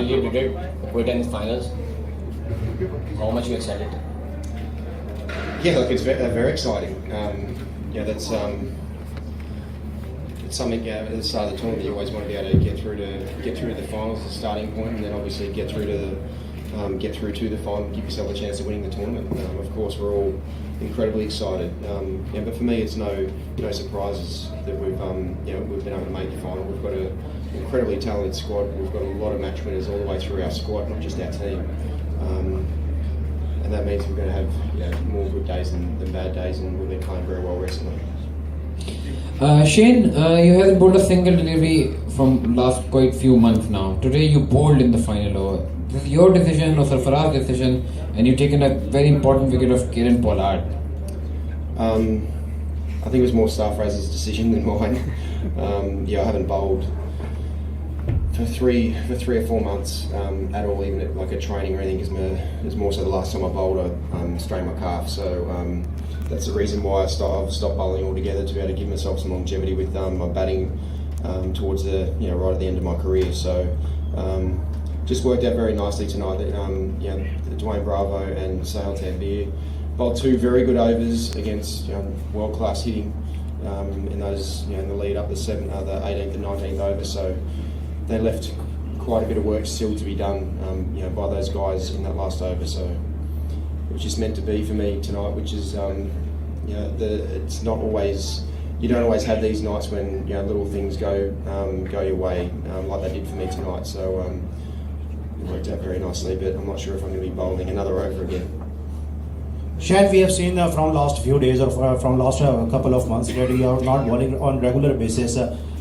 You did Quetta in the finals. How much you excited? Yeah, look, it's very exciting. That's it's something. At the start of the tournament, you always want to be able to get through to the finals as a starting point, and then obviously get through to the final, give yourself a chance of winning the tournament. Of course, we're all incredibly excited. But for me, it's no surprises that we've been able to make the final. We've got an incredibly talented squad. We've got a lot of match winners all the way through our squad, not just our team. And that means we're going to have more good days than bad days, and we've been playing very well recently. Shane, you haven't bowled a single delivery from last quite few months now. Today you bowled in the final over. This is your decision or Sarfaraz's decision, and you've taken a very important wicket of Kieran Pollard. I think it was more Sarfaraz's decision than mine. I haven't bowled for three or 4 months at all, even at like a training or anything, because it's more so the last time I bowled I strained my calf, so that's the reason why I've stopped bowling altogether, to be able to give myself some longevity with my batting towards the right at the end of my career. So just worked out very nicely tonight that Dwayne Bravo and Sahil Tambir bowled 2 very good overs against world class hitting in those in the lead up the 18th and 19th over. So they left quite a bit of work still to be done, by those guys in that last over. So it was just meant to be for me tonight, which is, it's not always, you don't always have these nights when little things go your way like they did for me tonight. So it worked out very nicely, but I'm not sure if I'm going to be bowling another over again. Shane, we have seen from last few days or from last couple of months that you are not bowling on regular basis.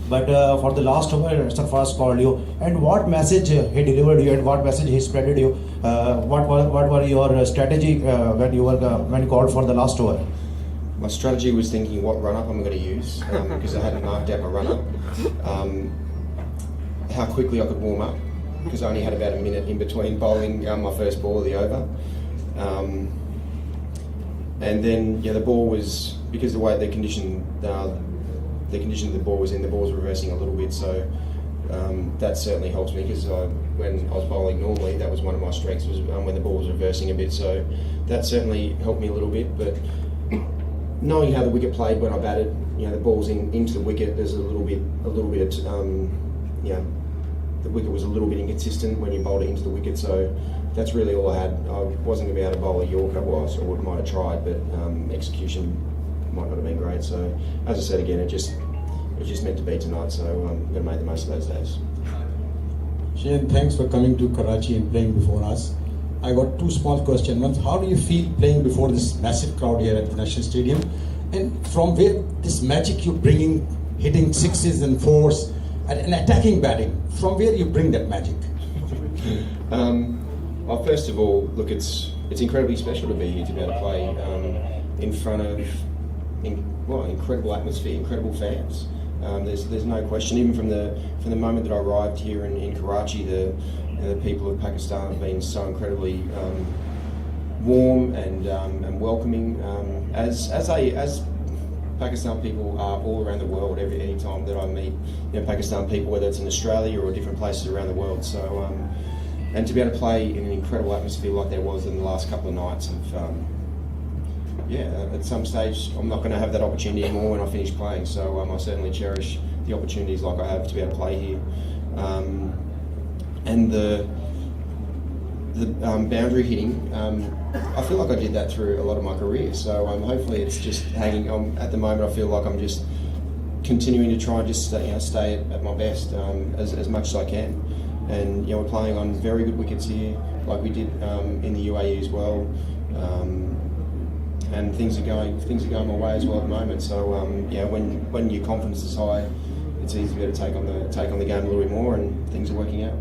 But for the last over, Sarfaraz called you, and what message he delivered you, and what message he spreaded you? What were your strategy when you called for the last over? My strategy was thinking what run up I'm going to use, because I hadn't marked out my run up. How quickly I could warm up, because I only had about a minute in between bowling my first ball of the over. And then the ball was, because the way the condition of the ball was in, the ball was reversing a little bit, so that certainly helps me, because when I was bowling normally, that was one of my strengths, was when the ball was reversing a bit, so that certainly helped me a little bit. But knowing how the wicket played when I batted, the ball's into the wicket, there's a little bit the wicket was a little bit inconsistent when you bowled it into the wicket, so that's really all I had. I wasn't going to be able to bowl a Yorker, or I might have tried, but execution might not have been great. So as I said again, it was just meant to be tonight, so I'm going to make the most of those days. Shane, thanks for coming to Karachi and playing before us. I got 2 small questions. One, how do you feel playing before this massive crowd here at the National Stadium? And from where this magic you're bringing, hitting 6s and 4s and attacking batting, from where you bring that magic? Well, first of all, look, it's incredibly special to be here, to be able to play in front of incredible atmosphere, incredible fans. There's no question. Even from the moment that I arrived here in Karachi, the people of Pakistan have been so incredibly warm and welcoming, as Pakistan people are all around the world. Any time that I meet Pakistan people, whether it's in Australia or different places around the world. So and to be able to play in an incredible atmosphere like there was in the last couple of nights of at some stage I'm not going to have that opportunity anymore when I finish playing, so I certainly cherish the opportunities like I have to be able to play here. And the boundary hitting, I feel like I did that through a lot of my career, so hopefully it's just hanging on. At the moment I feel like I'm just continuing to try and just stay at my best as much as I can. And we're playing on very good wickets here, like we did in the UAE as well. And things are going my way as well at the moment. So when your confidence is high, it's easier to take on the game a little bit more, and things are working out.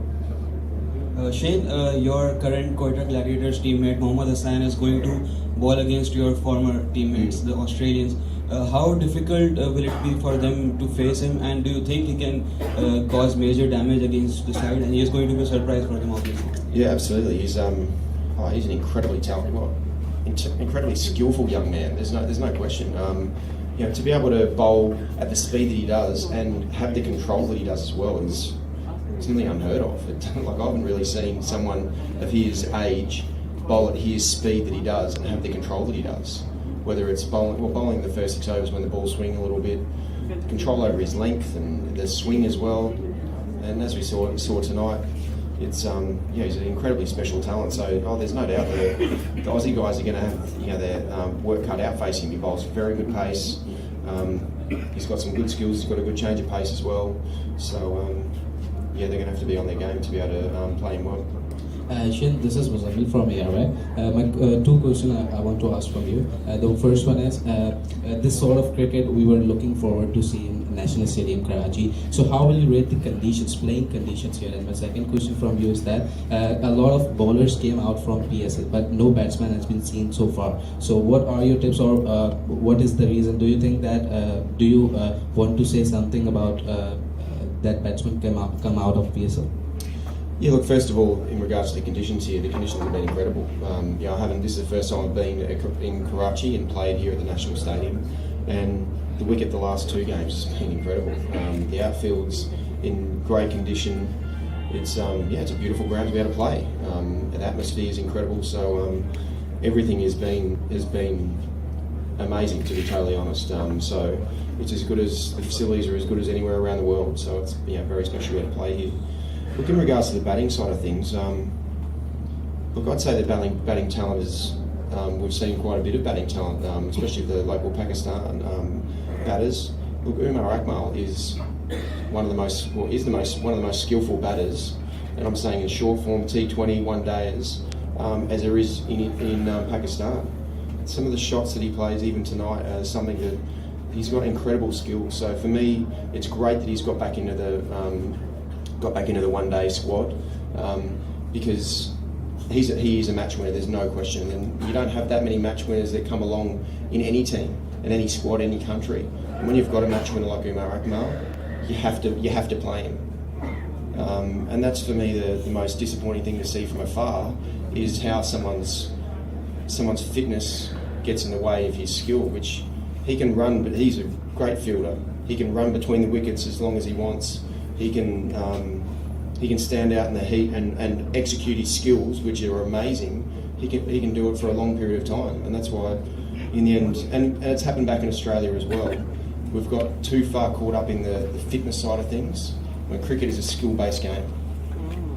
Shane, your current Quetta Gladiators teammate Mohammad Hassan is going to bowl against your former teammates, the Australians. How difficult will it be for them to face him, and do you think he can cause major damage against the side, and he is going to be a surprise for them obviously? Yeah, absolutely. He's an incredibly talented, incredibly skillful young man. There's no question. To be able to bowl at the speed that he does and have the control that he does as well is it's nearly unheard of. Like I haven't really seen someone of his age bowl at his speed that he does and have the control that he does. Whether it's bowling the first 6 overs when the ball's swinging a little bit, control over his length and the swing as well. And as we saw tonight, it's he's an incredibly special talent. So there's no doubt that the Aussie guys are going to have their work cut out facing him. He bowls very good pace. He's got some good skills. He's got a good change of pace as well. So they're going to have to be on their game to be able to play him well. Shin, this is Muzamil from ARI. My two questions I want to ask from you. The first one is, this sort of cricket we were looking forward to see in National Stadium, Karachi. So how will you rate the conditions, playing conditions here? And my second question from you is that a lot of bowlers came out from PSL, but no batsman has been seen so far. So what are your tips, or what is the reason? Do you think that, do you want to say something about that batsman come out of PSL? Yeah, look, first of all, in regards to the conditions here, the conditions have been incredible. This is the first time I've been in Karachi and played here at the National Stadium, and the wicket the last 2 games has been incredible. The outfield's in great condition. It's a beautiful ground to be able to play. The atmosphere is incredible, so everything has been amazing, to be totally honest. So it's as good as, the facilities are as good as anywhere around the world, so it's very special to be able to play here. Look, in regards to the batting side of things, I'd say the batting talent is, we've seen quite a bit of batting talent, especially the local Pakistan batters. Look, Umar Akmal is one of the most skillful batters, and I'm saying in short form T20 one-dayers, as there is in Pakistan. Some of the shots that he plays even tonight are something that he's got incredible skills. So for me, it's great that he's got back into the one-day squad, because he is a match winner. There's no question, and you don't have that many match winners that come along in any team, in any squad, any country. And when you've got a match winner like Umar Akmal, you have to play him. And that's for me the most disappointing thing to see from afar, is how someone's fitness gets in the way of his skill. Which he can run, but he's a great fielder. He can run between the wickets as long as he wants. He can stand out in the heat and execute his skills, which are amazing. He can do it for a long period of time, and that's why, in the end, and it's happened back in Australia as well. We've got too far caught up in the fitness side of things, when cricket is a skill-based game,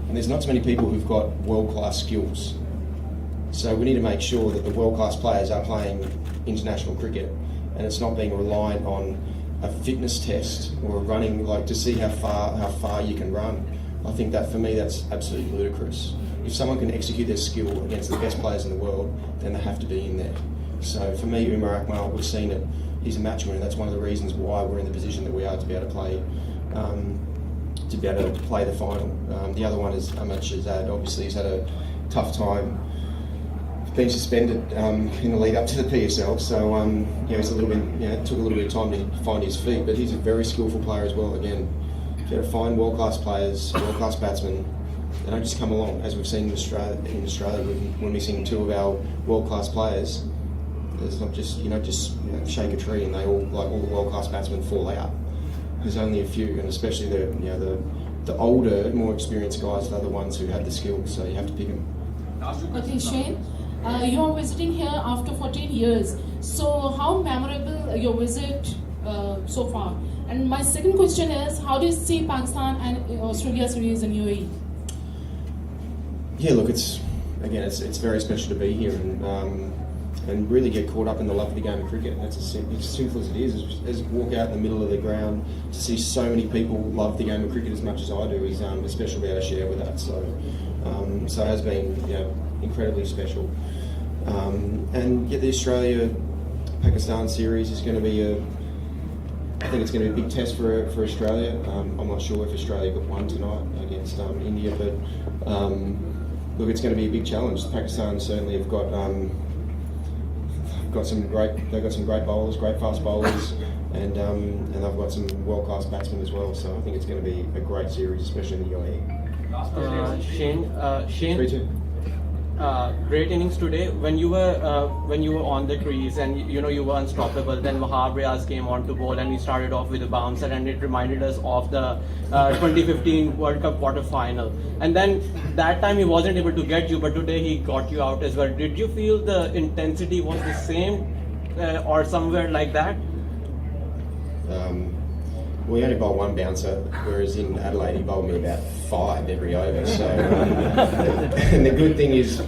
and there's not so many people who've got world-class skills. So we need to make sure that the world-class players are playing international cricket, and it's not being reliant on a fitness test or running, like, to see how far you can run. I think that, for me, that's absolutely ludicrous. If someone can execute their skill against the best players in the world, then they have to be in there. So for me, Umar Akmal, we've seen it. He's a match winner. That's one of the reasons why we're in the position that we are, to be able to play the final. The other one is Ahmad Shahzad. Obviously, he's had a tough time. Been suspended in the lead up to the PSL, so it's a little bit. It took a little bit of time to find his feet, but he's a very skillful player as well. Again, if you find world-class players, world-class batsmen, they don't just come along, as we've seen in Australia. When we see 2 of our world-class players, there's not just shake a tree and all the world-class batsmen fall out. There's only a few, and especially the older, more experienced guys are the ones who have the skills. So you have to pick them. Okay, Shane. You are visiting here after 14 years. So how memorable your visit so far? And my second question is, how do you see Pakistan and Australia series in UAE? Yeah, look, it's very special to be here and really get caught up in the love of the game of cricket. That's as simple as it is. Walk out in the middle of the ground to see so many people love the game of cricket as much as I do is special to be able to share with that. So it has been incredibly special. The Australia-Pakistan series is going to be I think it's going to be a big test for Australia. I'm not sure if Australia got one tonight against India, but look, it's going to be a big challenge. Pakistan certainly have got some great bowlers, great fast bowlers, and they've got some world-class batsmen as well. So I think it's going to be a great series, especially in the UAE. Shane, 3-2. great innings today. When you were on the crease and you were unstoppable, then Wahab Riaz came on to bowl and he started off with a bouncer, and it reminded us of the 2015 World Cup quarter final. And then that time he wasn't able to get you, but today he got you out as well. Did you feel the intensity was the same or somewhere like that? We only bowled one bouncer, whereas in Adelaide he bowled me about 5 every over. So, and the good thing is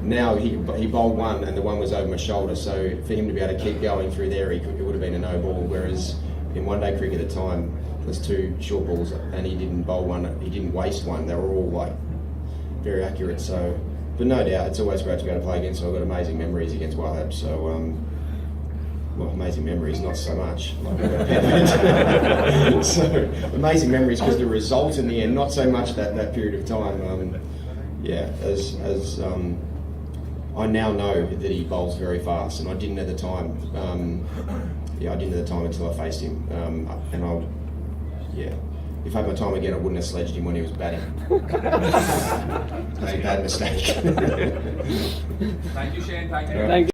now he bowled one, and the one was over my shoulder. So for him to be able to keep going through there, it would have been a no ball. Whereas in one-day cricket at the time, there's 2 short balls, and he didn't bowl one. He didn't waste one. They were all like very accurate. So, but no doubt, it's always great to be able to play against. So I've got amazing memories against Wahab. So. Well, amazing memories, not so much. So amazing memories because the result in the end, not so much that period of time. As I now know that he bowls very fast, and I didn't at the time. I didn't at the time until I faced him, if I had my time again, I wouldn't have sledged him when he was batting. It was a bad mistake. Thank you, Shane. Thank you. Thank you.